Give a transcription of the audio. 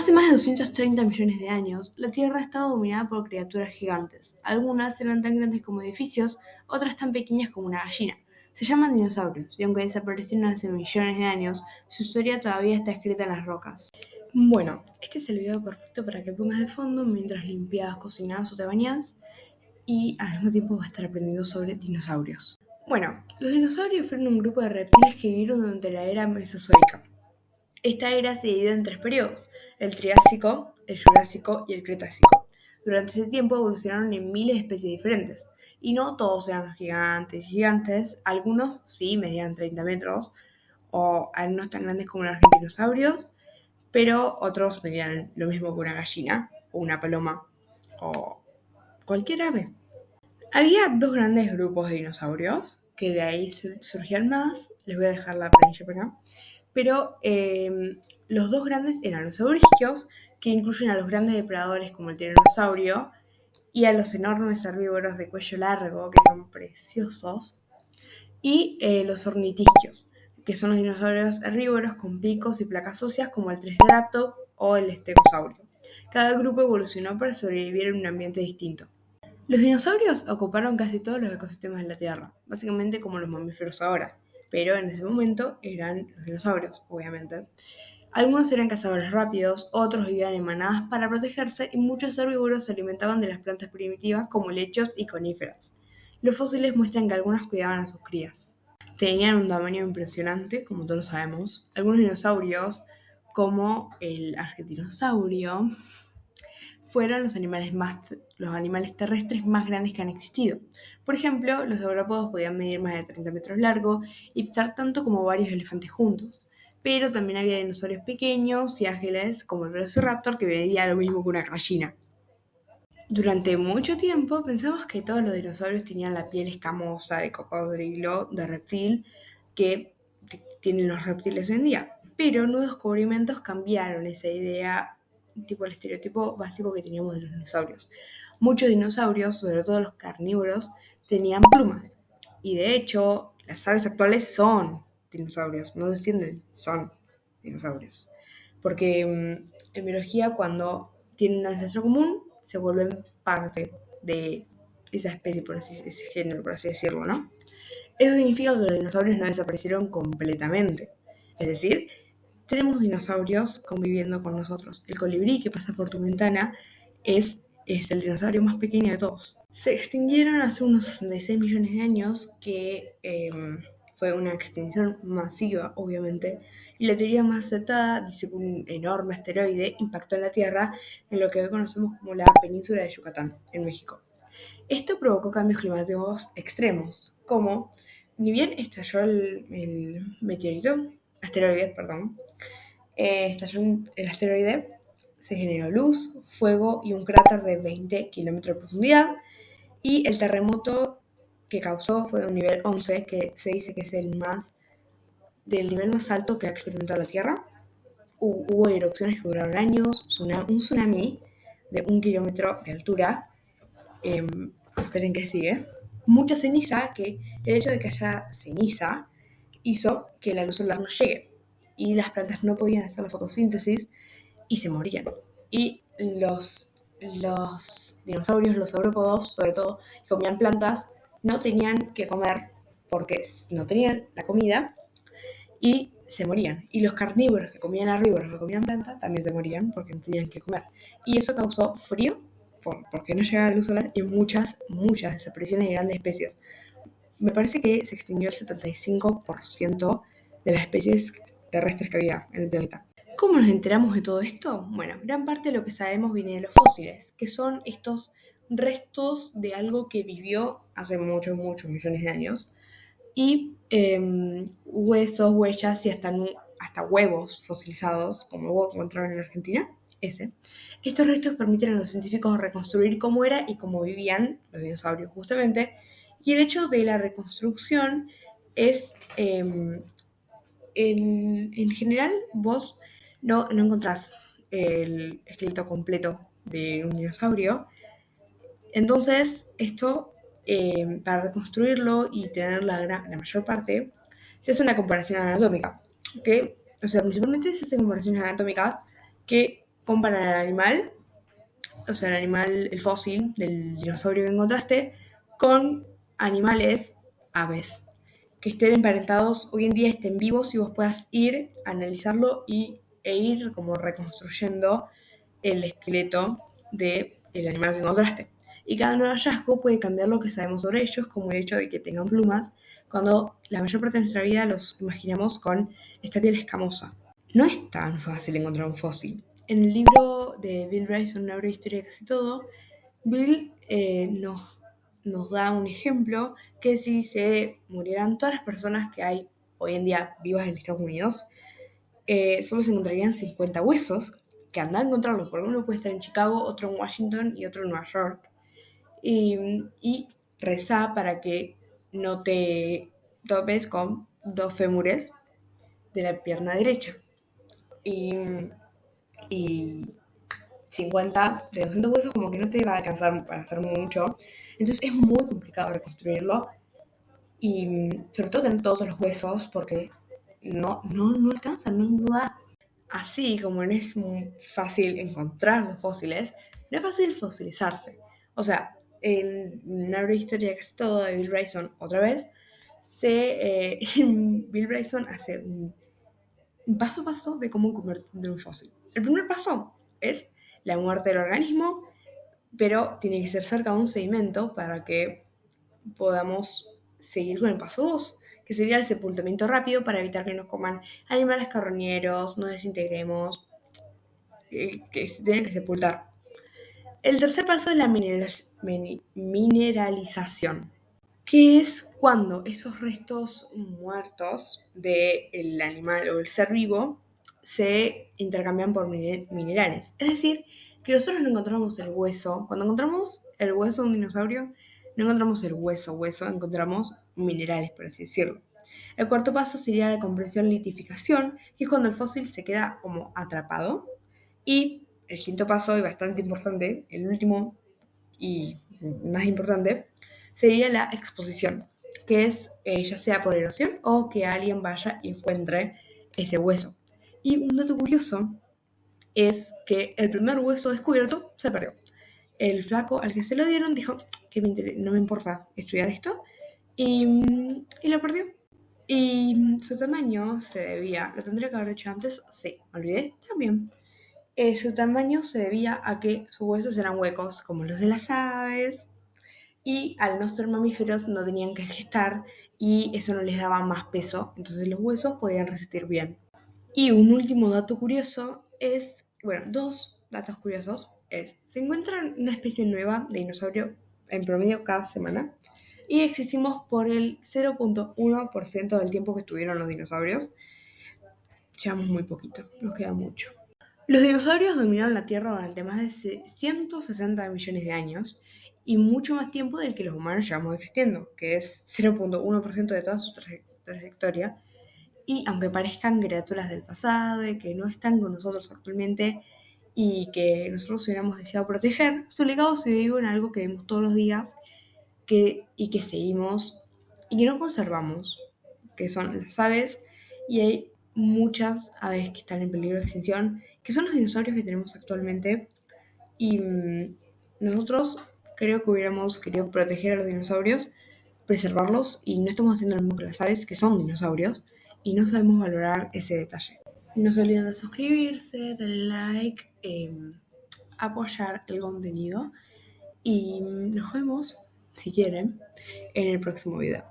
Hace más de 230 millones de años, la Tierra estaba dominada por criaturas gigantes. Algunas eran tan grandes como edificios, otras tan pequeñas como una gallina. Se llaman dinosaurios, y aunque desaparecieron hace millones de años, su historia todavía está escrita en las rocas. Bueno, este es el video perfecto para que pongas de fondo mientras limpias, cocinas o te bañas, y al mismo tiempo vas a estar aprendiendo sobre dinosaurios. Bueno, los dinosaurios fueron un grupo de reptiles que vivieron durante la era mesozoica. Esta era se divide en tres periodos: el Triásico, el Jurásico y el Cretácico. Durante ese tiempo evolucionaron en miles de especies diferentes, y no todos eran gigantes, algunos sí medían 30 metros, o algunos tan grandes como los argentinosaurios, pero otros medían lo mismo que una gallina, o una paloma, o cualquier ave. Había dos grandes grupos de dinosaurios, que de ahí surgían más, les voy a dejar la planilla por acá, pero los dos grandes eran los eurisquios, que incluyen a los grandes depredadores como el tiranosaurio, y a los enormes herbívoros de cuello largo, que son preciosos, y los ornitisquios, que son los dinosaurios herbívoros con picos y placas óseas como el triceratops o el estegosaurio. Cada grupo evolucionó para sobrevivir en un ambiente distinto. Los dinosaurios ocuparon casi todos los ecosistemas de la Tierra, básicamente como los mamíferos ahora, pero en ese momento eran los dinosaurios, obviamente. Algunos eran cazadores rápidos, otros vivían en manadas para protegerse y muchos herbívoros se alimentaban de las plantas primitivas como lechos y coníferas. Los fósiles muestran que algunos cuidaban a sus crías. Tenían un tamaño impresionante, como todos sabemos. Algunos dinosaurios, como el argentinosaurio, fueron los animales terrestres más grandes que han existido. Por ejemplo, los saurópodos podían medir más de 30 metros largo y pesar tanto como varios elefantes juntos. Pero también había dinosaurios pequeños y ágiles, como el velociraptor, que medía lo mismo que una gallina. Durante mucho tiempo pensamos que todos los dinosaurios tenían la piel escamosa de cocodrilo, de reptil, que tienen los reptiles hoy en día. Pero nuevos descubrimientos cambiaron esa idea, tipo el estereotipo básico que teníamos de los dinosaurios. Muchos dinosaurios, sobre todo los carnívoros, tenían plumas. Y de hecho, las aves actuales son dinosaurios, no descienden, son dinosaurios. Porque en biología, cuando tienen un ancestro común, se vuelven parte de esa especie, por así, ese género, por así decirlo, ¿no? Eso significa que los dinosaurios no desaparecieron completamente. Es decir, tenemos dinosaurios conviviendo con nosotros. El colibrí que pasa por tu ventana es el dinosaurio más pequeño de todos. Se extinguieron hace unos 66 millones de años, que fue una extinción masiva, obviamente, y la teoría más aceptada dice que un enorme asteroide impactó en la Tierra en lo que hoy conocemos como la península de Yucatán, en México. Esto provocó cambios climáticos extremos, como ni bien estalló el asteroide, perdón, estalló el asteroide, se generó luz, fuego y un cráter de 20 kilómetros de profundidad, y el terremoto que causó fue de un nivel 11, que se dice que es del nivel más alto que ha experimentado la Tierra. Hubo erupciones que duraron años, un tsunami de 1 kilómetro de altura. Esperen que sigue. Mucha ceniza, que el hecho de que haya ceniza hizo que la luz solar no llegue y las plantas no podían hacer la fotosíntesis y se morían. Y los dinosaurios, los saurópodos, sobre todo, que comían plantas, no tenían que comer porque no tenían la comida y se morían. Y los carnívoros que comían herbívoros, que comían plantas, también se morían porque no tenían que comer. Y eso causó frío, porque no llegaba la luz solar, y muchas desapariciones de grandes especies. Me parece que se extinguió el 75% de las especies terrestres que había en el planeta. ¿Cómo nos enteramos de todo esto? Bueno, gran parte de lo que sabemos viene de los fósiles, que son estos restos de algo que vivió hace muchos millones de años, y huesos, huellas y hasta huevos fosilizados, como el huevo que encontraron en Argentina, ese. Estos restos permiten a los científicos reconstruir cómo era y cómo vivían los dinosaurios, justamente, y el hecho de la reconstrucción es, en general, vos no encontrás el esqueleto completo de un dinosaurio. Entonces, esto, para reconstruirlo y tener la mayor parte, se hace una comparación anatómica. ¿Ok? O sea, principalmente se hacen comparaciones anatómicas que comparan al animal, o sea, el animal, el fósil del dinosaurio que encontraste, con animales, aves, que estén emparentados hoy en día, estén vivos y vos puedas ir, analizarlo e ir como reconstruyendo el esqueleto del animal que encontraste. Y cada nuevo hallazgo puede cambiar lo que sabemos sobre ellos, como el hecho de que tengan plumas, cuando la mayor parte de nuestra vida los imaginamos con esta piel escamosa. No es tan fácil encontrar un fósil. En el libro de Bill Bryson, Una breve historia de casi todo, Bill nos da un ejemplo que si se murieran todas las personas que hay hoy en día vivas en Estados Unidos, solo se encontrarían 50 huesos, que anda a encontrarlos, porque uno puede estar en Chicago, otro en Washington y otro en Nueva York. Y rezá para que no te topes con dos fémures de la pierna derecha. Y, y 50 de 200 huesos como que no te va a alcanzar para hacer mucho. Entonces es muy complicado reconstruirlo y sobre todo tener todos los huesos porque no alcanza, no da. Así como no es muy fácil encontrar los fósiles, no es fácil fosilizarse. O sea, en una breve historia que es todo de Bill Bryson, otra vez, Bill Bryson hace un paso a paso de cómo convertirte en un fósil. El primer paso es la muerte del organismo, pero tiene que ser cerca de un sedimento para que podamos seguir con el paso 2, que sería el sepultamiento rápido para evitar que nos coman animales carroñeros, nos desintegremos, que se tienen que sepultar. El tercer paso es la mineralización, que es cuando esos restos muertos del animal o el ser vivo se intercambian por minerales. Es decir, que nosotros no encontramos el hueso. Cuando encontramos el hueso de un dinosaurio, no encontramos el hueso, encontramos minerales, por así decirlo. El cuarto paso sería la compresión litificación, que es cuando el fósil se queda como atrapado. Y el quinto paso, y bastante importante, el último y más importante, sería la exposición, que es ya sea por erosión o que alguien vaya y encuentre ese hueso. Y un dato curioso es que el primer hueso descubierto se perdió. El flaco al que se lo dieron dijo que no me importa estudiar esto y lo perdió. Y su tamaño se debía, lo tendría que haber hecho antes, sí, me olvidé también. Su tamaño se debía a que sus huesos eran huecos, como los de las aves, y al no ser mamíferos no tenían que gestar y eso no les daba más peso, entonces los huesos podían resistir bien. Y un último dato curioso es, bueno, dos datos curiosos, es, se encuentra una especie nueva de dinosaurio en promedio cada semana y existimos por el 0,1% del tiempo que estuvieron los dinosaurios. Llevamos muy poquito, nos queda mucho. Los dinosaurios dominaron la Tierra durante más de 160 millones de años y mucho más tiempo del que los humanos llevamos existiendo, que es 0,1% de toda su trayectoria. Y aunque parezcan criaturas del pasado y que no están con nosotros actualmente y que nosotros hubiéramos deseado proteger, su legado se vive en algo que vemos todos los días y que seguimos y que no conservamos, que son las aves, y hay muchas aves que están en peligro de extinción, que son los dinosaurios que tenemos actualmente, y nosotros creo que hubiéramos querido proteger a los dinosaurios, preservarlos, y no estamos haciendo lo mismo que las aves, que son dinosaurios, y no sabemos valorar ese detalle. No se olviden de suscribirse, darle like, apoyar el contenido y nos vemos, si quieren, en el próximo video.